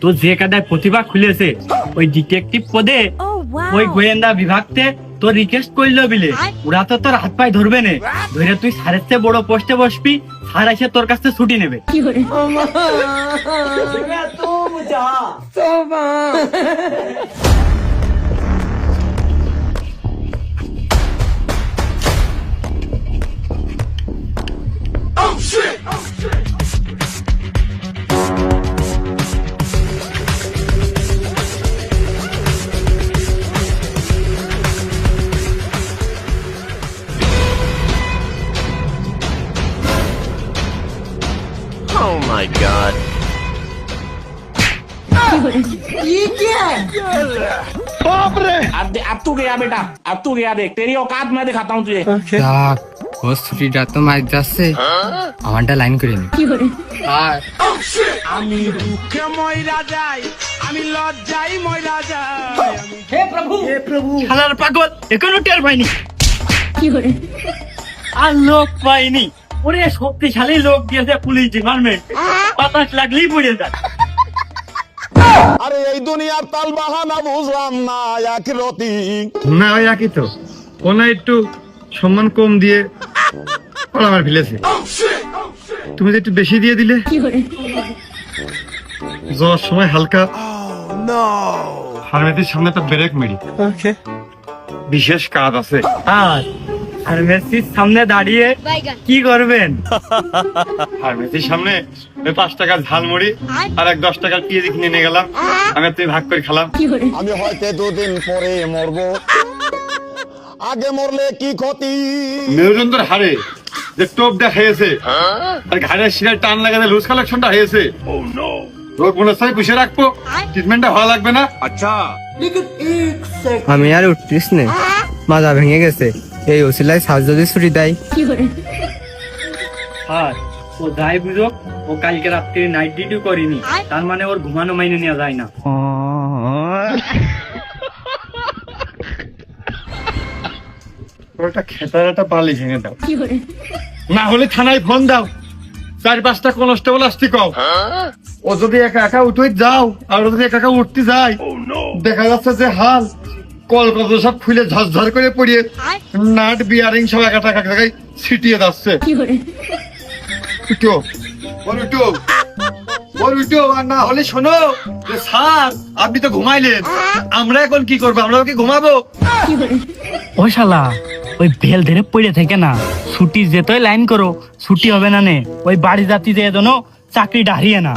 তো যে কাদায় প্রতিভা খুলেছে ওই ডিটেকটিভ পদে ওই গোয়েন্দা বিভাগতে তোর রিকোয়েস্ট করলো বিলে ওরা তো তোর হাত পায়ে ধরবে না, ধরে তুই স্যারের চেয়ে বড় পোস্টে বসবি, স্যার এসে তোর কাছ থেকে ছুটি নেবে। Oh my god. अब तू गया बेटा, अब तू गया, देख तेरी औकात मैं दिखाता हूँ तुझे। ও ছুটিটা তো মার যাচ্ছে, আমারটা লাইন করে নি। আর আমি দুঃখে ময়রা যাই, আমি লজ্জাই ময়রা যাই। হে প্রভু শালার পাগল এখনো টের পাইনি, আর লোক পাইনি। ওরে শক্তিশালী লোক দিয়েছে পুলিশ ডিপার্টমেন্ট, বাতাস লাগলেই পড়ে যায়। আরে এই দুনিয়ার তাল বাহানা বুঝলাম না একরতি। না ওই একই তো, কোন একটু সম্মান কম দিয়ে আমার ফেলেছে, তুমি যে একটু বেশি দিয়ে দিলে। যাওয়ার সময় হালকা ফার্মেসির সামনে একটা ব্রেক মেরি, বিশেষ কাজ আছে। আর ফার্মেসির সামনে দাঁড়িয়ে কি করবেন? ফার্মেসির সামনে ওই 5 টাকার ঝালমুড়ি আর 10 টাকার পেঁয়াজি কিনে নিয়ে গেলাম, আমি আর তুই ভাগ করে খেলাম। আমি হয়তো 2 দিন পরে মরবো, আগে মরলে কি ক্ষতি। মেরুদণ্ডের হাড়ে যে টোপ দেখাইছে আর ঘাড়ের শিরায় টান লাগাতে লুজ কালেকশনটা হয়েছে, রোগ মনে চাই পুষে রাখবো, ট্রিটমেন্টটা ভালো লাগবে না। আমি আর উঠতিস নে, মাজা ভেঙে গেছে, এই ওসিলায় সাজ যদি ছুটি দেয়। আর ও যাই বুঝুক, ও কালকে রাত্রে নাইট ডিউটি করিনি, তার মানে ওর ঘুমানো মাইনে নেওয়া যায় না। ওটা খেতারাটা পালি ভেঙে দাও, না হলে থানায় ফোন দাও, 4-5টা কনস্টেবল আসতে কও। ও যদি একা একা উঠে যাও আর ও যদি একা একা উঠতে যায়, দেখা যাচ্ছে যে হাল কলকাতা সব খুলে ঝরঝর করে পড়িয়ে নাট বিয়ারিং সব এক জায়গায় ছিটিয়ে যাচ্ছে। উঠো উঠো উঠো, আর না হলে শোনো যে স্যার আপনি তো ঘুমাইলেন, আমরা এখন কি করবো, আমরা কি ঘুমাবো? ও শালা ওই বেল ধরে পড়ে থেকে না, ছুটি যেতই লাইন করো ছুটি হবে না নে, ওই বাড়ি জাতি যে যেন চাকরিটা হারিয়ে না।